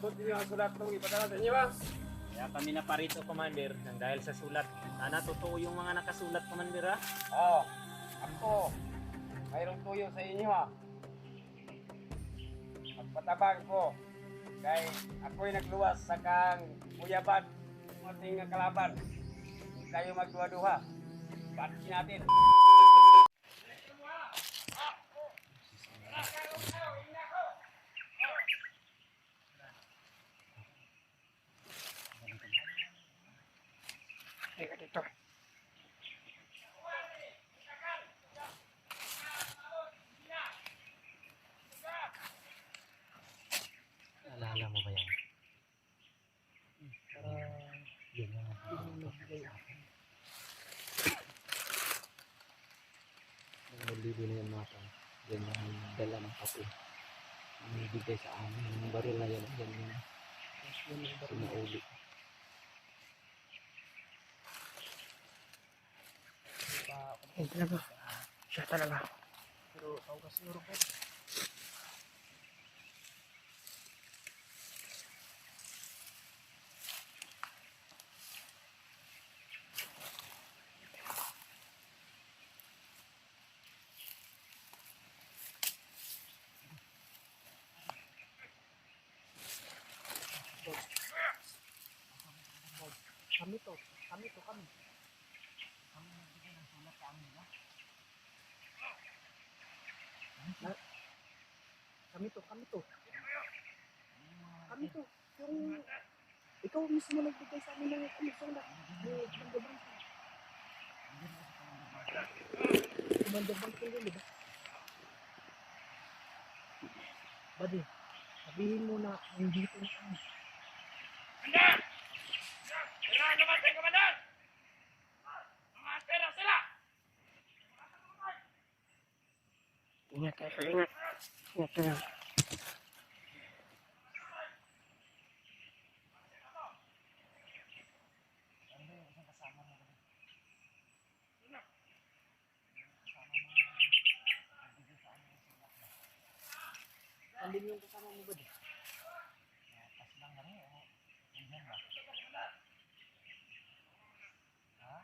Naabot niyo ang sulat kong ipadala sa inyo ba? Kaya kami na parito, Commander, nang dahil sa sulat. Sana totoo yung mga nakasulat, Commander, ha? Oo. Ako, mayroong tuyo sa inyo ha. Magpatabang ko. Kaya ako'y nagluwas sa kang kuyaban ng ating kalaban. Huwag tayo magduha-duha. Bati natin. Teka dito. Alala mo ba yan? Yun yung libo na yan mga pan. Yan yung dala ng kape. Ang ibigay sa amin. Yung baril na yan. Yan yung sinauli. Eh, talaga. Siya talaga. Pero ako kasi siguro po. Kami to. Kami. Kami nagbigay ng sulat sa amin, ha? Kami to. Kami to. Yung ikaw mismo nagbigay sa amin ng sulat. Commander Bangkil yun, di ba? Buddy, sabihin mo na hindi ko na kami. Ingat kayo, ingat. Ingat kayo. Andin yung kasama mo ba di? Pas lang na rin, o hindi ba? Ha?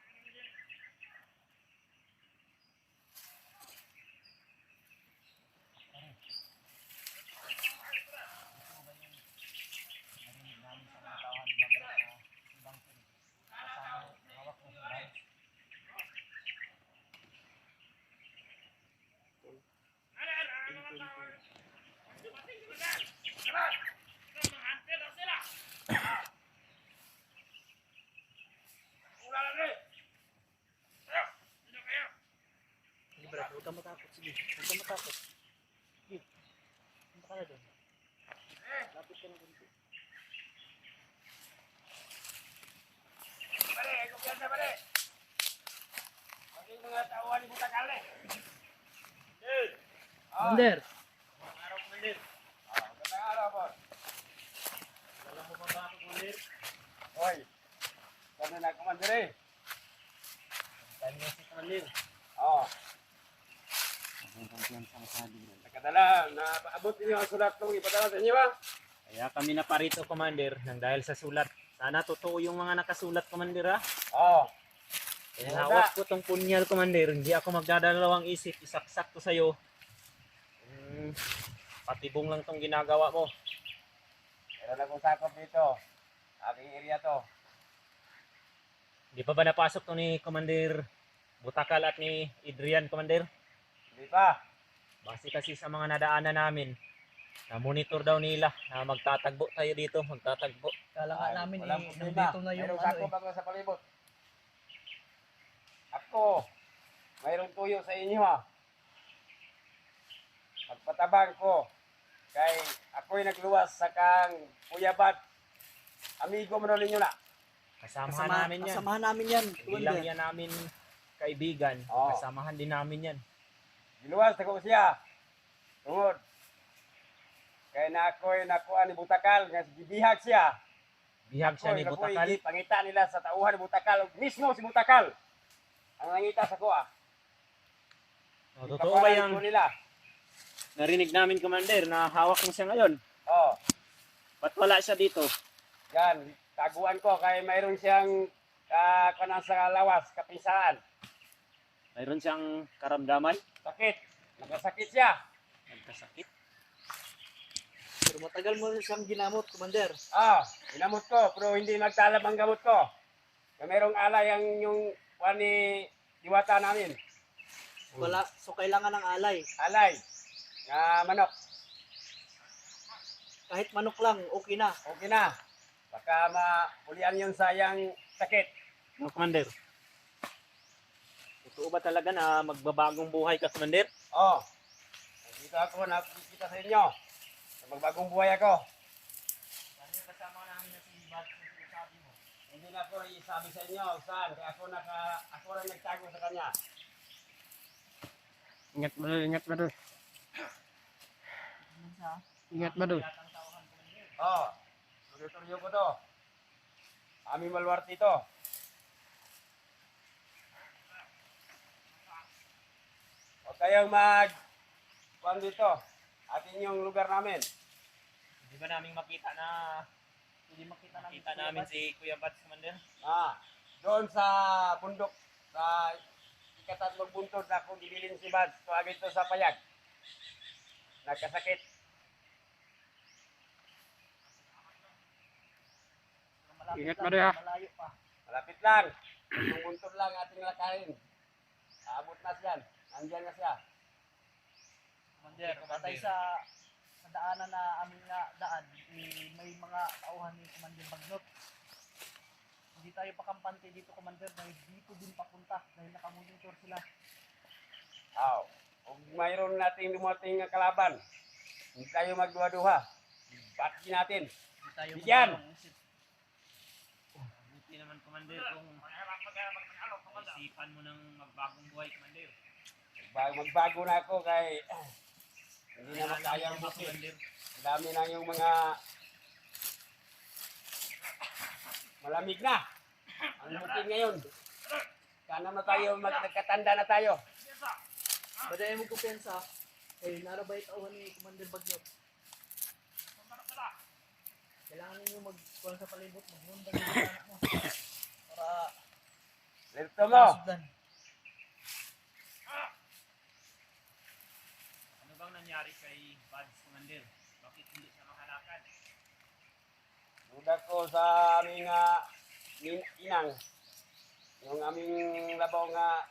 Huwag kang matakot, sige. Huwag kang matakot. Sige. Punta ka na doon. Lapit ka na doon. Pare, kumpiyansa pare. Paging mga tauhan ni Buta Kale. Commander! Magandang araw, Commander. Magandang araw, boss. Alam mo ba ba ako, Commander? Hoy, sana na, Commander eh. Tayo nga si Commander. Oo. Nakadala, naabot niyo ang sulat kong ipadala sa inyo ba? Kaya kami na parito, Commander, nang dahil sa sulat. Sana totoo yung mga nakasulat, Commander, ha? Oo. Kaya hawak ko tong punyal, Commander. Hindi ako magdadalawang isip. Isaksak ko sa'yo. Patibong lang tong ginagawa mo. Meron akong sakop dito. Aking area to. Hindi pa ba napasok to ni Commander Butakal at ni Adrian, Commander? Hindi pa. Base kasi sa mga nadaanan namin, na-monitor daw nila na magtatagbo tayo dito, magtatagbo. Kala nga namin Walang problema. nandito na yung Mayroong sakop ako sa palibot. Ako, mayroong tuyo sa inyo ha. Magpatabang ko. Kay ako'y nagluwas sa kang kuyabat. Amigo mo na ninyo na. Kasamahan namin yan. Hindi lang yan namin kaibigan. Oo. Kasamahan din namin yan. Giluwas ako siya. Tungod. Kaya na ako'y nakuha ni Butakal. Nga gibihag siya. Bihag siya ni Butakal. Pangita nila sa tauhan ni Butakal. Mismo si Butakal. Ang nangita sa kuha. Totoo ba yung nila? narinig namin, Commander, na hawak mo siya ngayon? Oo. Ba't wala siya dito? Yan, taguan ko kay mayroon siyang kanang sa lawas, kapisaan. Mayroon siyang karamdaman? Sakit. Nagkasakit siya. Nagkasakit? Pero matagal mo siyang ginamot, Commander. Ginamot ko, pero hindi nagtalab ang gamot ko. Kaya mayroong alay ang yung ni diwata namin. Wala, so kailangan ng alay. Alay. Na manok. Kahit manok lang, okay na. Okay na. Baka maulian yun sayang sakit. Ano, Commander? Totoo ba talaga na magbabagong buhay ka, Commander? Dito ako, nakikita sa inyo. Magbagong buhay ako. Ano yung kasama namin na si Bad sa sinasabi mo? Hindi na ako isabi sa inyo saan. Kaya ako lang nagtago sa kanya. Ingat mo doon, ingat mo doon. Ingat mo doon. Tuloy-tuloy ko to. Aming malwarte ito. Huwag kayong kuwan dito. Atin yung lugar namin. Hindi ba namin makita namin si Kuya Bad, Commander? Doon sa bundok, sa ikatatlong buntod na kung dibilin si Bad, tuwagin ito sa payag. Nagkasakit. Ingat mo doon ha. Malapit lang. Yung buntod lang ating lakarin. Aabot na siya. Nandiyan na siya. Commander, patay sa daanan na aming daan, may mga tauhan ni Commander Bagnot. Hindi tayo pakampante dito, Commander, dahil dito din papunta dahil nakamonitor sila. Kung mayroon nating dumating na kalaban, hindi tayo magduha-duha. Pati natin. Hindi tayo Bigyan! Buti naman, Commander, kung isipan mo ng magbagong buhay, Commander. Magbago na ako kay hindi na makaya ang bukid. Commander. Ang dami na yung mga malamig na. Ang bukid ngayon. Kana na tayo, nagkatanda na tayo. Badayan mo kumpensa, narabay tauhan ni Commander Bagnot. Kailangan ninyo magkuhan sa palibot, maghundag yung anak mo. Para Lito mo. masugdan. Ano bang nangyari kay Bad, Commander? Bakit hindi siya makalakad? Duda ko sa aming inang. Yung aming labaw nga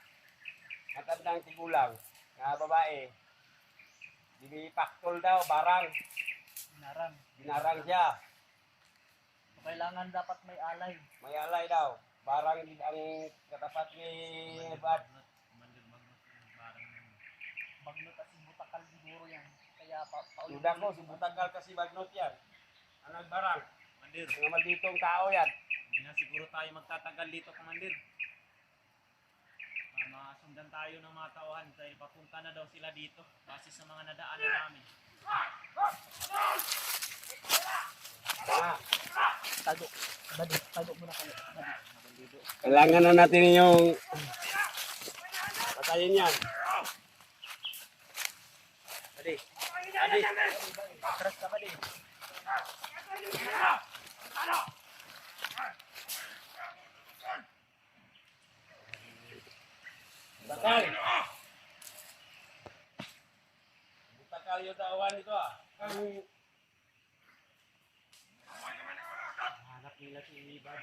matandang tigulang nga babae. Paktol daw, barang. Narang. Binarang siya. Kailangan dapat may alay. May alay daw. Barang din ang katapat ni Bad. Commander, barang Bagnot at butakal siguro yan. Kaya Duda ko, si Butagal kasi Bagnot yan. Anong barang? Commander, Mga malditong tao yan. hindi na siguro tayo magtatagal dito, Commander. Masundan tayo ng mga tauhan dahil papunta na daw sila dito base sa mga nadaanan namin. tago. Badi, tago muna kayo. Badi. Kailangan na natin yung patayin yan. Adi. Adi. Atras ka, Badi. Butakal. Butakal yung tawan ito Hanap nila si Bad.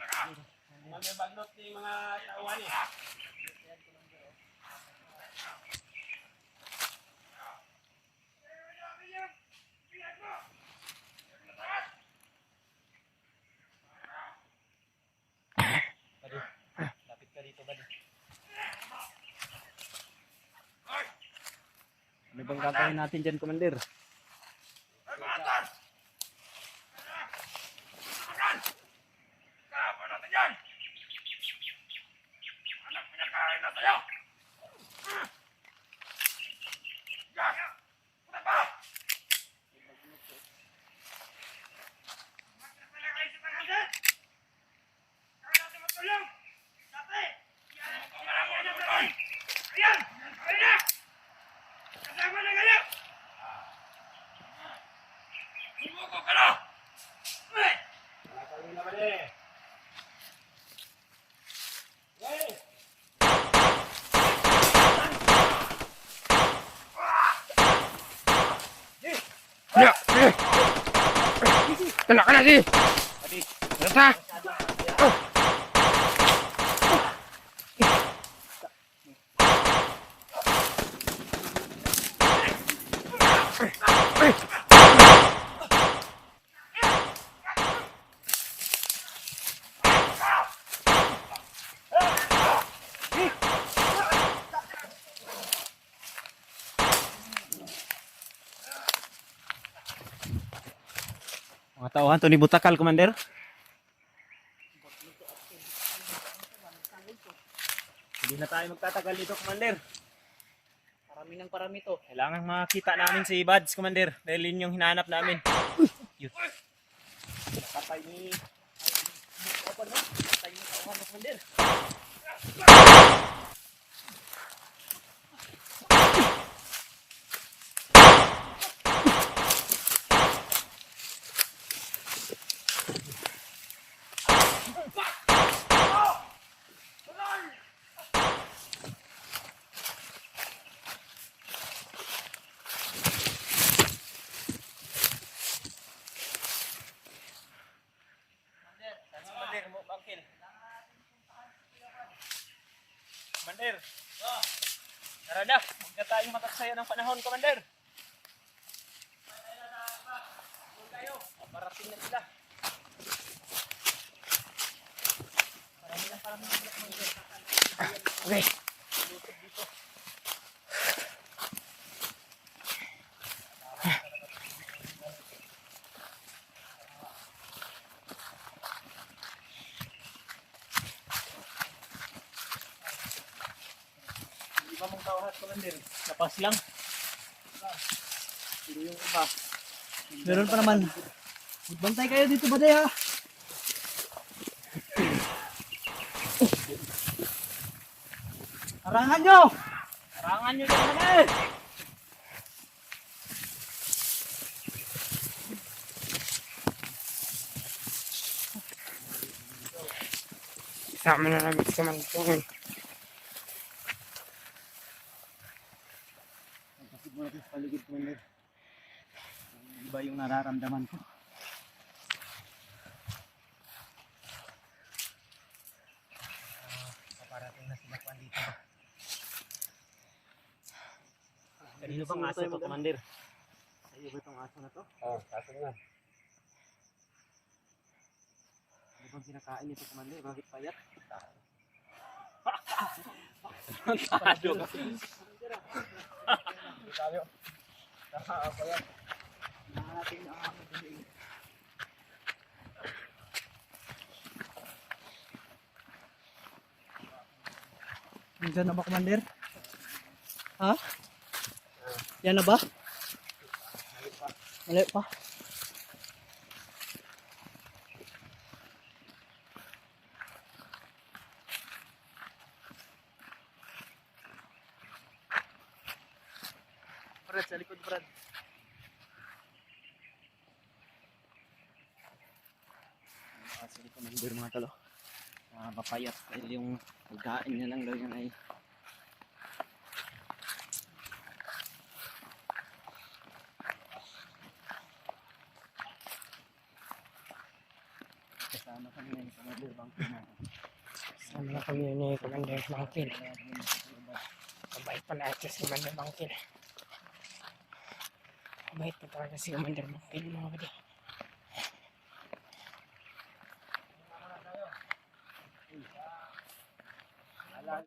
Mga bagnot ni mga tawan Badi, lapit ka dito, Badi. Ano bang gagawin natin dyan, Commander? Ya, eh. Kena kena sih. Rasa. Oh. Mga tauhan to ni Butakal, Commander. Hindi na tayo magtatagal dito, Commander. Parami ng parami to. Kailangan makita namin si Buds, Commander. Dahil yun yung hinahanap namin. Yun. Patay ni... Ano no? Patay ni tauhan ng Commander. Commander, mo bangkil. Commander. Tara na, huwag na tayong mataksaya ng panahon, Commander. Parating na sila. Okay. Hindi ba mong tauhan, Commander? Napas lang. Pero yung iba, Meron pa naman. Magbantay kayo dito ba ha? Harangan nyo! harangan nyo lang naman! Sama na namin si Mantung. Kapit mo natin sa paligid, Commander. Iba yung nararamdaman ko. Paparating na sila kung andito ba. Kanino bang aso to, Commander? Sa'yo ba itong aso na to? Oh, kaso nga. Ano bang kinakain nito, Commander? Bakit payat? Tado ka. Tayo. Ako yan. Natin na ako dito. Nandiyan na ba, Commander? Ha? Yan na ba? Mali pa. Brad, sa likod, Brad. Sige, Commander, mga talo. Papayat dahil yung pagkain niya lang daw yan ay kasama kami ng Commander Bangkil na. Sama na kami ni Commander Bangkil. Mabait pala ito si Commander Bangkil. Mabait pa talaga si Commander Bangkil, mga kapatid.